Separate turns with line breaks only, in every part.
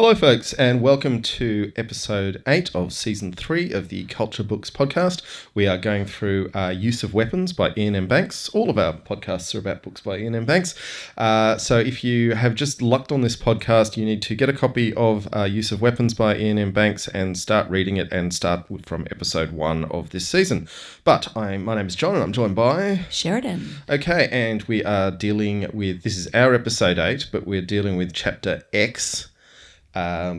Hello, folks, and welcome to episode 8 of season 3 of the Culture Books podcast. We are going through Use of Weapons by Ian M. Banks. All of our podcasts are about books by Ian M. Banks. So if you have just lucked on this podcast, you need to get a copy of Use of Weapons by Ian M. Banks and start reading it and start from episode 1 of this season. But my name is John and I'm joined by...
Sheridan.
Okay, and we are dealing with... This is our episode 8, but we're dealing with chapter X...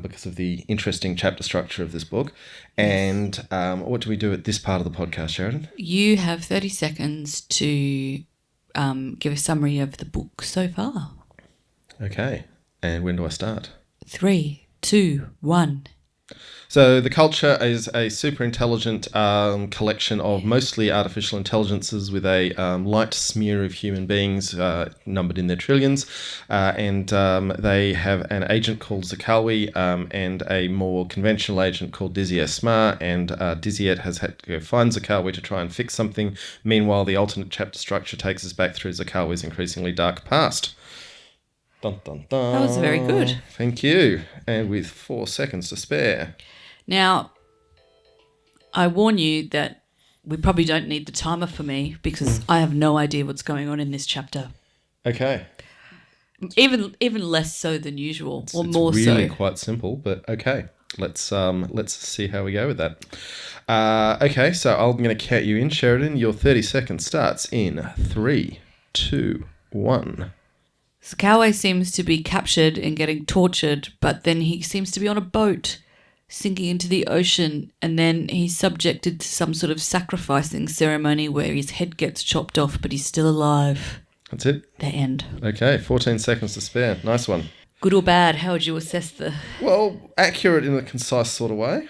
because of the interesting chapter structure of this book. And what do we do at this part of the podcast, Sheridan?
You have 30 seconds to give a summary of the book so far.
Okay. And when do I start?
3, 2, 1.
So the Culture is a super intelligent collection of mostly artificial intelligences with a light smear of human beings numbered in their trillions. And they have an agent called Zakalwe and a more conventional agent called Diziet Smar. And Diziet has had to go find Zakalwe to try and fix something. Meanwhile, the alternate chapter structure takes us back through Zakalwe's increasingly dark past. Dun, dun, dun.
That was very good.
Thank you. And with 4 seconds to spare.
Now, I warn you that we probably don't need the timer for me because I have no idea what's going on in this chapter.
Okay.
Even less so than usual,
It's
more so.
It's really quite simple, but okay. Let's see how we go with that. Okay, so I'm going to count you in, Sheridan. Your 30 seconds starts in 3, 2, 1.
Zakalwe seems to be captured and getting tortured, but then he seems to be on a boat sinking into the ocean, and then he's subjected to some sort of sacrificing ceremony where his head gets chopped off, but he's still alive.
That's it?
The end.
Okay, 14 seconds to spare. Nice one.
Good or bad? How would you assess the...
Well, accurate in a concise sort of way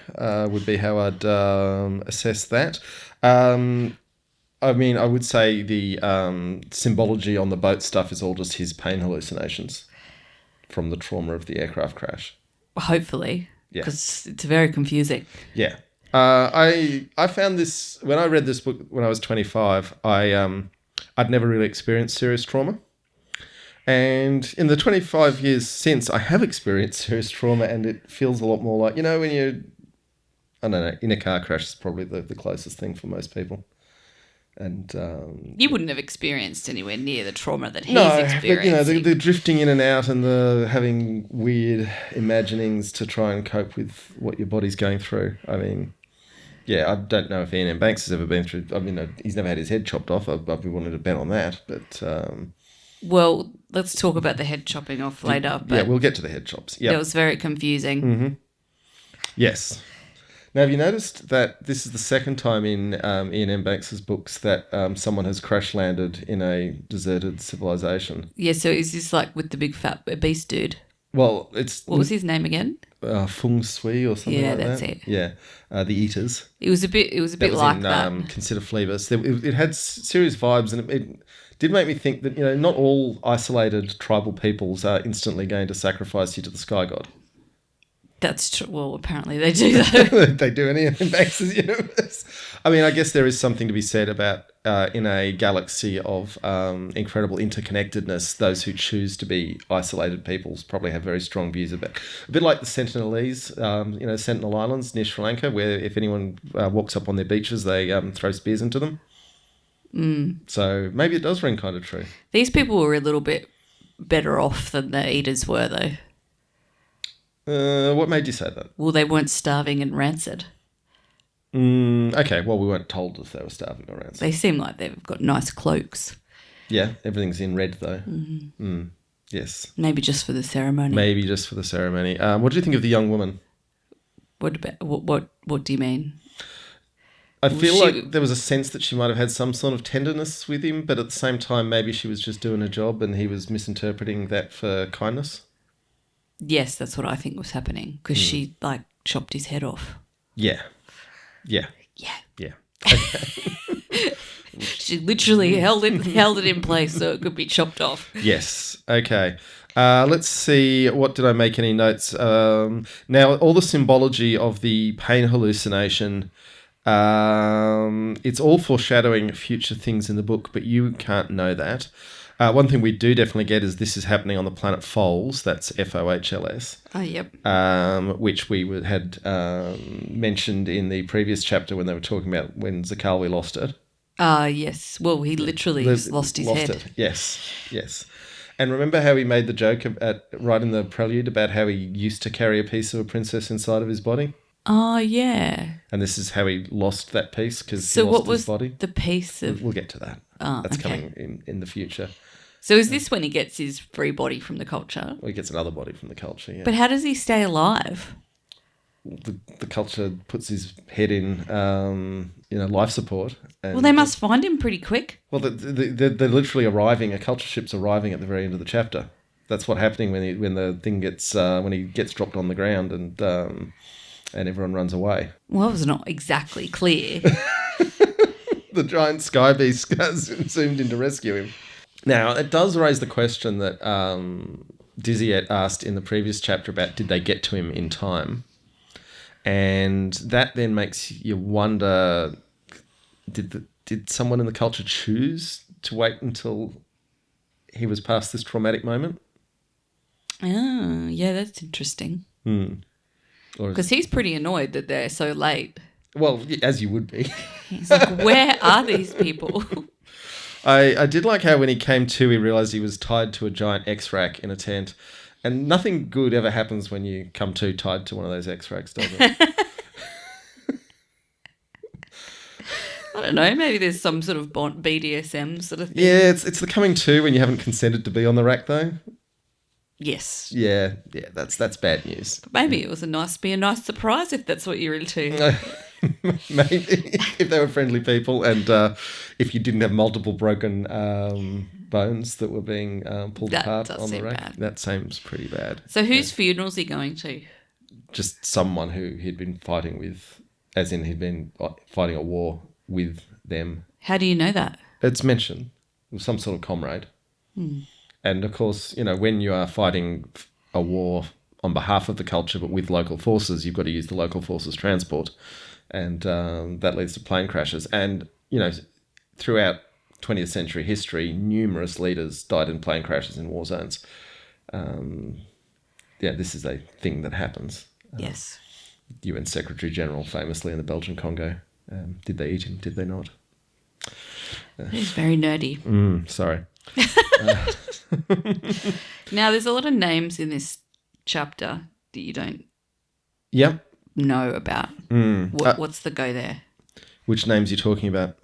would be how I'd assess that. I mean, I would say the symbology on the boat stuff is all just his pain hallucinations from the trauma of the aircraft crash.
Hopefully.
Yeah.
Because it's very confusing.
Yeah. I found this, when I read this book when I was 25, I'd never really experienced serious trauma. And in the 25 years since, I have experienced serious trauma, and it feels a lot more like, when you're, I don't know, in a car crash is probably the closest thing for most people. And
you wouldn't have experienced anywhere near the trauma that he's
experiencing.
experiencing.
But, the drifting in and out and the having weird imaginings to try and cope with what your body's going through. I mean, yeah, I don't know if Ian M. Banks has ever been through... I mean, he's never had his head chopped off. I'd be wanting to bet on that, but...
Well, let's talk about the head chopping off later. But
yeah, we'll get to the head chops. Yeah,
that was very confusing.
Mm-hmm. Yes. Now, have you noticed that this is the second time in Ian M. Banks' books that someone has crash landed in a deserted civilization?
Yeah, so is this like with the big fat beast dude?
Well, it's...
What was his name again?
Feng Shui or something like that. Yeah, that's
it.
Yeah, the Eaters.
It was a bit like that.
Consider Phlebas. It had serious vibes, and it did make me think that, not all isolated tribal peoples are instantly going to sacrifice you to the sky god.
That's true. Well, apparently they do, though.
They do in Ian Banks' universe. I mean, I guess there is something to be said about, in a galaxy of incredible interconnectedness, those who choose to be isolated peoples probably have very strong views about it. A bit like the Sentinelese, Sentinel Islands near Sri Lanka, where if anyone walks up on their beaches, they throw spears into them.
Mm.
So maybe it does ring kind of true.
These people were a little bit better off than the Eaters were, though.
What made you say that?
Well, they weren't starving and rancid.
Okay, well, we weren't told if they were starving or rancid.
They seem like they've got nice cloaks.
Yeah, everything's in red, though. Mm-hmm. Yes.
Maybe just for the ceremony.
What do you think of the young woman?
What do you mean?
I feel like there was a sense that she might have had some sort of tenderness with him, but at the same time, maybe she was just doing her job and he was misinterpreting that for kindness.
Yes, that's what I think was happening because she chopped his head off.
Yeah. Okay.
She literally held it in place so it could be chopped off.
Yes. Okay. Let's see. What did I make any notes? Now, all the symbology of the pain hallucination. It's all foreshadowing future things in the book, but you can't know that. One thing we do definitely get is this is happening on the planet Fohls. That's Fohls.
Oh, yep.
Which we had mentioned in the previous chapter when they were talking about when Zakalwe lost it.
Yes. Well, he literally lost his head.
It. Yes. And remember how he made the joke right in the prelude about how he used to carry a piece of a princess inside of his body?
Oh, yeah.
And this is how he lost that piece because he lost his body.
The piece of...
We'll get to that. That's coming in the future.
So is this when he gets his free body from the culture?
Well, he gets another body from the culture, yeah.
But how does he stay alive?
The culture puts his head in, life support. And
they must find him pretty quick.
Well, they're literally arriving. A culture ship's arriving at the very end of the chapter. That's what's happening when the thing gets when he gets dropped on the ground and everyone runs away.
Well, it was not exactly clear.
The giant sky beast zoomed in to rescue him. Now, it does raise the question that Dizzy had asked in the previous chapter about did they get to him in time? And that then makes you wonder, did someone in the culture choose to wait until he was past this traumatic moment?
Oh, yeah, that's interesting.
Because
he's pretty annoyed that they're so late.
Well, as you would be.
He's like, where are these people?
I did like how when he came to, he realised he was tied to a giant X-rack in a tent. And nothing good ever happens when you come to tied to one of those X-racks, does it?
I don't know. Maybe there's some sort of BDSM sort of thing.
Yeah, it's the coming to when you haven't consented to be on the rack, though.
Yes.
Yeah, that's bad news.
But maybe it was a nice surprise if that's what you're into.
Maybe if they were friendly people and if you didn't have multiple broken bones that were being pulled apart on the rack. Bad. That seems pretty bad.
So whose funeral's he going to?
Just someone who he'd been fighting with, as in he'd been fighting a war with them.
How do you know that?
It's mentioned. It was some sort of comrade. And of course, when you are fighting a war on behalf of the culture but with local forces, you've got to use the local forces transport. And that leads to plane crashes. And, throughout 20th century history, numerous leaders died in plane crashes in war zones. This is a thing that happens.
Yes.
UN Secretary General famously in the Belgian Congo. Did they eat him? Did they not?
He's very nerdy.
Sorry.
Now, there's a lot of names in this chapter that you don't know about. What's the go there?
Which names are you talking about?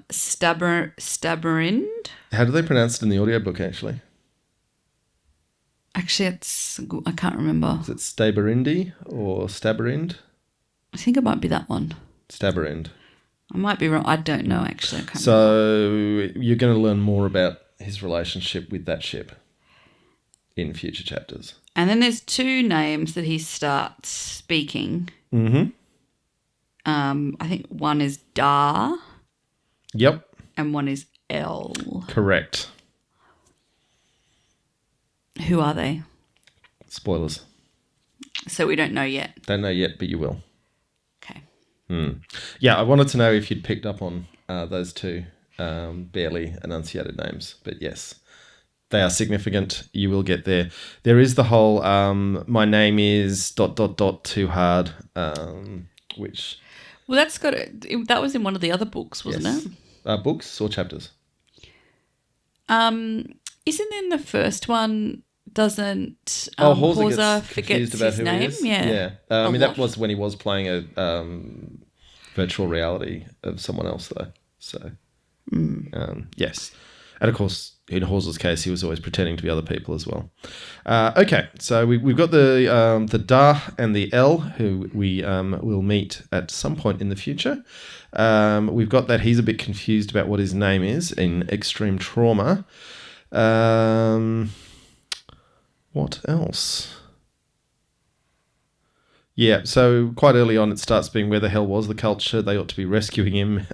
Stabberind.
How do they pronounce it in the audiobook, actually?
Actually, I can't remember.
Is it Staberindi or Stabberind?
I think it might be that one.
Stabberind.
I might be wrong. I don't know, actually.
So you're going to learn more about his relationship with that ship in future chapters.
And then there's two names that he starts speaking.
Mm-hmm.
I think one is Da.
Yep.
And one is L.
Correct.
Who are they?
Spoilers.
So we don't know yet.
Don't know yet, but you will.
Okay.
Yeah, I wanted to know if you'd picked up on those two barely enunciated names, but yes, they are significant. You will get there. There is the whole my name is ... too hard, which...
Well, that was in one of the other books, wasn't it?
Books or chapters?
Isn't in the first one... Doesn't
Horsa
forget his name?
Yeah. That was when he was playing a virtual reality of someone else, though. So, yes. And, of course, in Horsa's case, he was always pretending to be other people as well. Okay, so we've got the Da and the L, who we will meet at some point in the future. We've got that he's a bit confused about what his name is in Extreme Trauma. What else? Yeah, so quite early on it starts being where the hell was the culture? They ought to be rescuing him.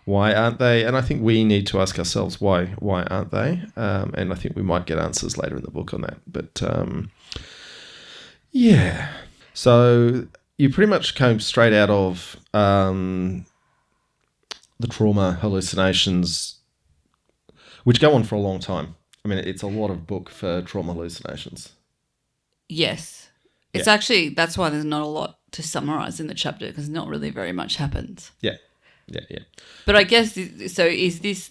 Why aren't they? And I think we need to ask ourselves why aren't they? And I think we might get answers later in the book on that. But yeah. So you pretty much came straight out of the trauma hallucinations, which go on for a long time. I mean, it's a lot of book for trauma hallucinations.
Yes. It's
Yeah.
actually, that's why there's not a lot to summarise in the chapter, because not really very much happens.
Yeah.
But I guess, so is this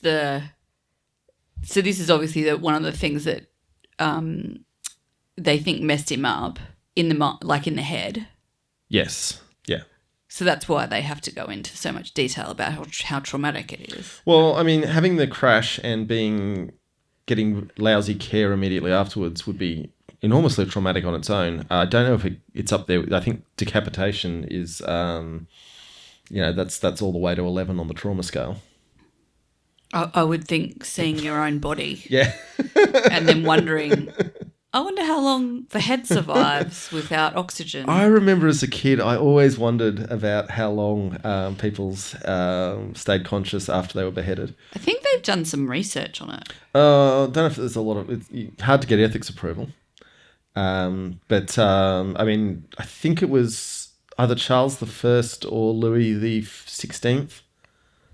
so this is obviously one of the things that they think messed him up in the head.
Yes. Yeah.
So that's why they have to go into so much detail about how traumatic it is.
Well, I mean, having the crash and getting lousy care immediately afterwards would be enormously traumatic on its own. I don't know if it's up there. I think decapitation is, that's all the way to 11 on the trauma scale.
I would think seeing your own body.
Yeah.
And then wondering, I wonder how long the head survives without oxygen.
I remember as a kid, I always wondered about how long people stayed conscious after they were beheaded.
I think they've done some research on it.
I don't know if there's a lot of... It's hard to get ethics approval. But I mean, I think it was either Charles I or Louis the 16th.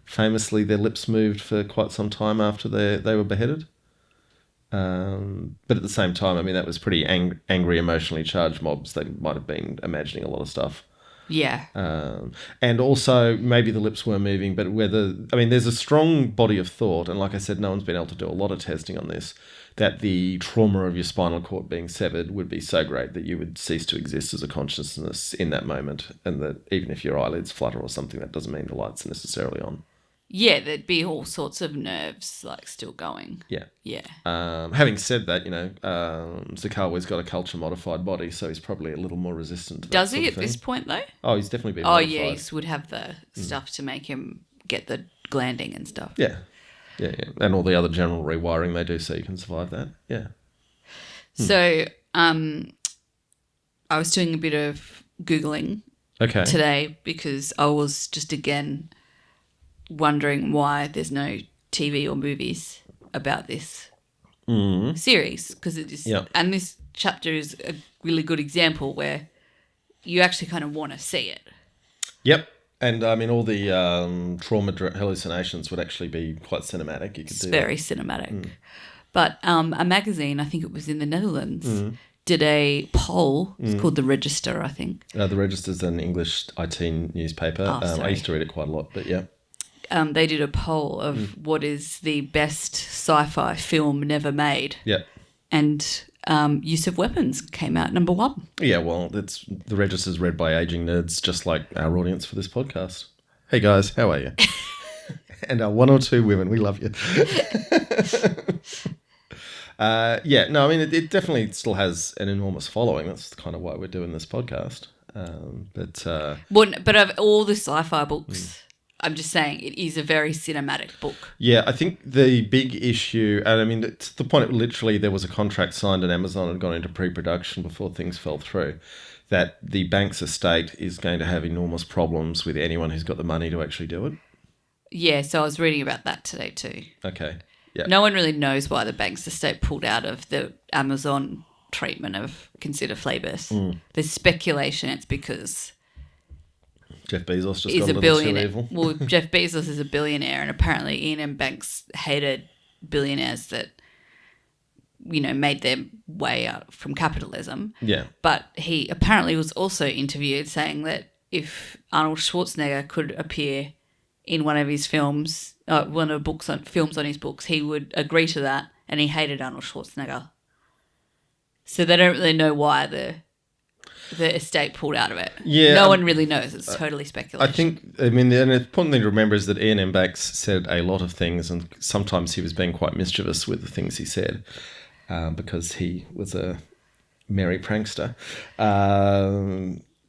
Famously, their lips moved for quite some time after they were beheaded. But at the same time, I mean, that was pretty angry, emotionally charged mobs. They might have been imagining a lot of stuff.
Yeah.
And also, maybe the lips were moving, but there's a strong body of thought, and like I said, no one's been able to do a lot of testing on this, that the trauma of your spinal cord being severed would be so great that you would cease to exist as a consciousness in that moment, and that even if your eyelids flutter or something, that doesn't mean the lights are necessarily on.
Yeah, there'd be all sorts of nerves still going.
Yeah.
Yeah.
Having said that, Zakalwe's got a culture modified body, so he's probably a little more resistant to that.
Does he at this point though?
Oh, he's definitely been
Oh
modified.
yeah, he would have the stuff to make him get the glanding and stuff.
Yeah. And all the other general rewiring they do so you can survive that. Yeah.
So I was doing a bit of Googling today because I was just again wondering why there's no TV or movies about this series, because it is, and this chapter is a really good example where you actually kind of want to see it.
Yep. And I mean, all the trauma hallucinations would actually be quite cinematic. You could do
very cinematic. But a magazine, I think it was in the Netherlands, did a poll. It's called The Register, I think.
The Register's an English IT newspaper. I used to read it quite a lot, but yeah.
They did a poll of what is the best sci-fi film never made.
Yeah.
And Use of Weapons came out number 1.
Yeah, well, The Register's read by aging nerds, just like our audience for this podcast. Hey guys, how are you? And our 1 or 2 women, we love you. It definitely still has an enormous following. That's kind of why we're doing this podcast. But
of all the sci-fi books, I'm just saying it is a very cinematic book. Yeah,
I think the big issue, and I mean, to the point, literally there was a contract signed and Amazon had gone into pre-production before things fell through, that the Banks estate is going to have enormous problems with anyone who's got the money to actually do it.
Yeah, so I was reading about that today too.
Okay, yeah.
No one really knows why the Banks estate pulled out of the Amazon treatment of Consider Phlebas. There's speculation it's because
Jeff Bezos just got a little too evil.
Well, Jeff Bezos is a billionaire, and apparently Ian M. Banks hated billionaires that, made their way out from capitalism.
Yeah.
But he apparently was also interviewed saying that if Arnold Schwarzenegger could appear in one of his films, films on his books, he would agree to that, and he hated Arnold Schwarzenegger. So they don't really know why the estate pulled out of it.
Yeah.
No one really knows. It's totally speculation.
The important thing to remember is that Ian M. Banks said a lot of things, and sometimes he was being quite mischievous with the things he said because he was a merry prankster.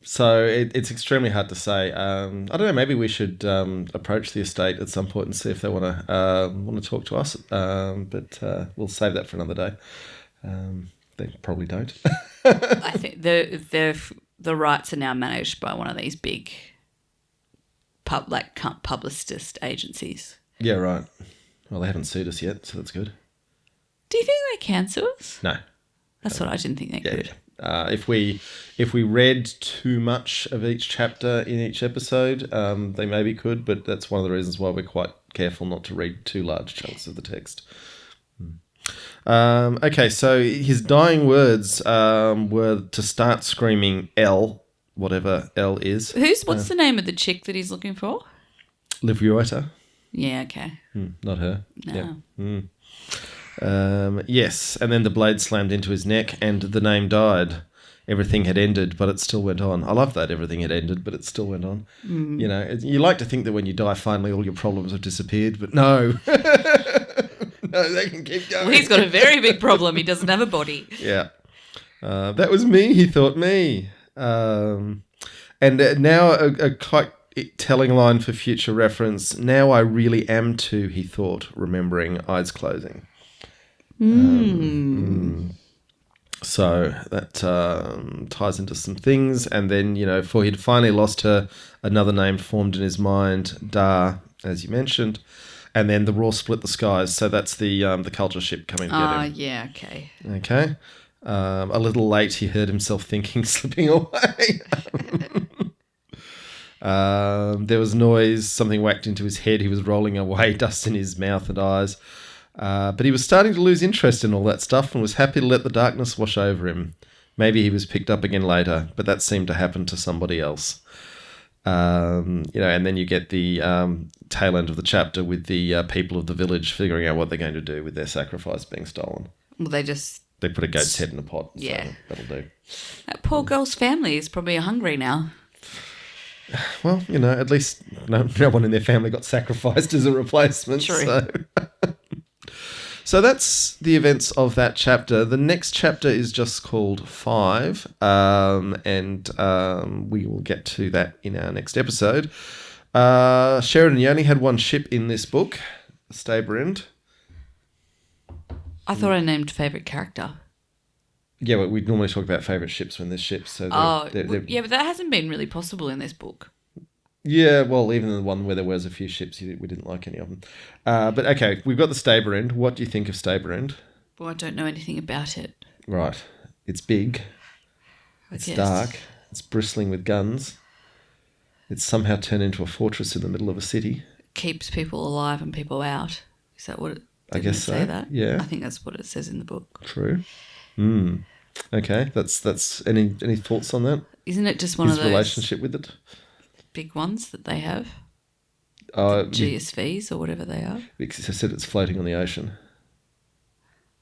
So it's extremely hard to say. I don't know, maybe we should approach the estate at some point and see if they want to talk to us. But we'll save that for another day. They probably don't.
I think the rights are now managed by one of these big publicist agencies.
Yeah, right. Well, they haven't sued us yet, so that's good.
Do you think they can sue us?
No.
That's what I didn't think they could.
If we read too much of each chapter in each episode, they maybe could, but that's one of the reasons why we're quite careful not to read too large chunks of the text. Okay, so his dying words were to start screaming L, whatever L is.
What's the name of the chick that he's looking for?
Livriota.
Yeah, okay.
Not her.
No.
Yeah. Yes, and then the blade slammed into his neck and the name died. Everything had ended, but it still went on. I love that everything had ended, but it still went on. You know, you like to think that when you die, finally all your problems have disappeared, but no. No, they can keep going.
Well, he's got a very big problem. He doesn't have a body.
Yeah. That was me, he thought me. And now a quite telling line for future reference. Now I really am too, he thought, remembering eyes closing. So that ties into some things. And then, you know, for he'd finally lost her, another name formed in his mind, Da, as you mentioned. And then the Raw split the skies. So that's the culture ship coming to get him.
Yeah, okay.
Okay. A little late, he heard himself thinking, slipping away. There was noise. Something whacked into his head. He was rolling away, dust in his mouth and eyes. But he was starting to lose interest in all that stuff and was happy to let the darkness wash over him. Maybe he was picked up again later, but that seemed to happen to somebody else. You know, and then you get the tail end of the chapter with the people of the village figuring out what they're going to do with their sacrifice being stolen.
Well, they
put a goat's head in a pot.
Yeah.
So that'll do.
That poor girl's family is probably hungry now.
Well, you know, at least no one in their family got sacrificed as a replacement.
True.
So that's the events of that chapter. The next chapter is just called 5, and we will get to that in our next episode. Sheridan, you only had one ship in this book, Stabrind.
I thought I named favourite character.
Yeah, but we normally talk about favourite ships when there's ships. So
yeah, but that hasn't been really possible in this book.
Yeah, well, even the one where there was a few ships, we didn't like any of them. But okay, we've got the Stabrind. What do you think of Stabrind?
Well, I don't know anything about it.
Right. It's big. It's dark. It's bristling with guns. It's somehow turned into a fortress in the middle of a city.
Keeps people alive and people out. Is that what it
I guess so.
say that?
Yeah.
I think that's what it says in the book.
True. Okay. That's any thoughts on that?
Isn't it just one
His
of those
relationship with it?
big ones that they have?
The
GSVs or whatever they are.
Because I said it's floating on the ocean.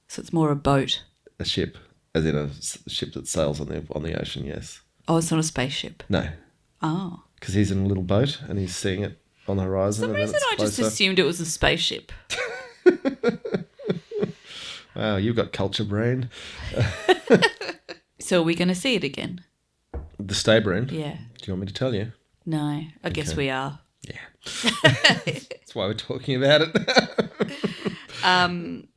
So it's more a boat.
A ship, as in a ship that sails on the ocean. Yes.
Oh, it's not a spaceship.
No.
Oh.
Because he's in a little boat and he's seeing it on the horizon.
For some reason, I just assumed it was a spaceship.
Wow, you've got culture brain.
So are we going to see it again?
The Stabrind?
Yeah.
Do you want me to tell you?
No, I guess we are.
Yeah. That's why we're talking about it.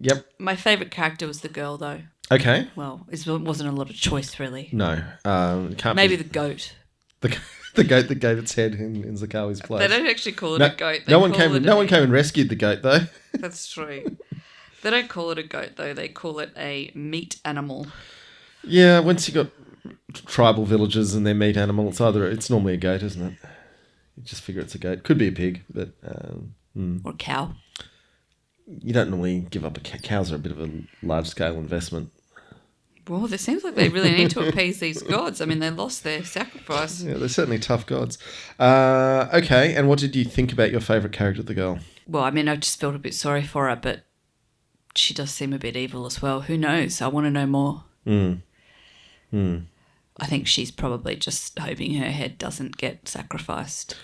Yep.
My favourite character was the girl, though.
Okay.
Well, it wasn't a lot of choice, really.
No. Can't
Maybe the goat.
The goat that gave its head in Zakalwe's place.
They don't actually call it a goat.
No one came and rescued the goat, though.
That's true. They don't call it a goat, though. They call it a meat animal.
Yeah, once you got tribal villages and their meat animal, it's normally a goat, isn't it? You just figure it's a goat. Could be a pig, but...
Or a cow.
You don't normally give up cows are a bit of a large-scale investment.
Well, it seems like they really need to appease these gods. I mean, they lost their sacrifice.
Yeah, they're certainly tough gods. Okay, and what did you think about your favourite character, the girl?
Well, I mean, I just felt a bit sorry for her, but she does seem a bit evil as well. Who knows? I want to know more. I think she's probably just hoping her head doesn't get sacrificed.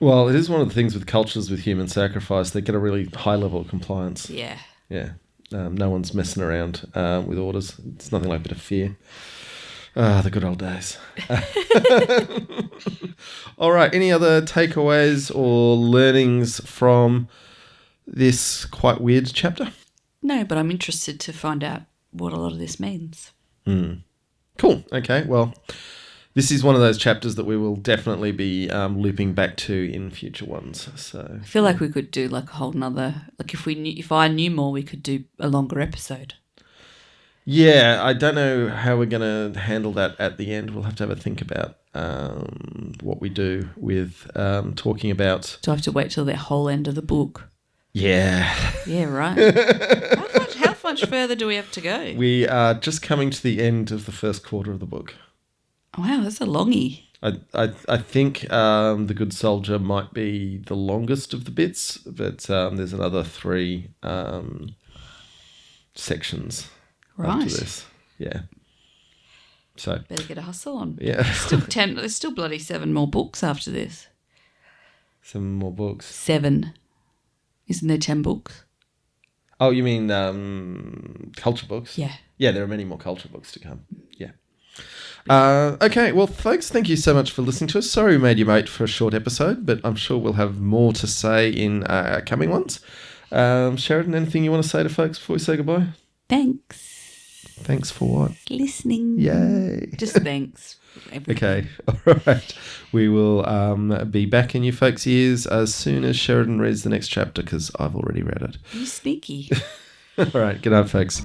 Well, it is one of the things with cultures with human sacrifice. They get a really high level of compliance.
Yeah.
Yeah. No one's messing around with orders. It's nothing like a bit of fear. The good old days. All right. Any other takeaways or learnings from this quite weird chapter?
No, but I'm interested to find out what a lot of this means.
Cool. Okay. Well, this is one of those chapters that we will definitely be looping back to in future ones. So
I feel like we could do like a whole nother, like if I knew more, we could do a longer episode.
Yeah, I don't know how we're going to handle that at the end. We'll have to have a think about what we do with talking about.
Do I have to wait till the whole end of the book?
Yeah.
Yeah, right. How much further do we have to go?
We are just coming to the end of the first quarter of the book.
Wow, that's a longie.
I think The Good Soldier might be the longest of the bits, but there's another 3 sections after this. Yeah. So
better get a hustle on.
Yeah.
There's still bloody 7 more books after this.
7 more books.
7. Isn't there 10 books?
Oh, you mean culture books?
Yeah.
Yeah, there are many more culture books to come. Yeah. Okay, well, folks, thank you so much for listening to us. Sorry we made you wait for a short episode, but I'm sure we'll have more to say in coming ones. Sheridan, anything you want to say to folks before we say goodbye?
Thanks.
Thanks for what?
Listening.
Yay.
Just thanks.
Okay, all right. We will be back in you folks' ears as soon as Sheridan reads the next chapter, because I've already read it.
You sneaky.
All right, good night, folks.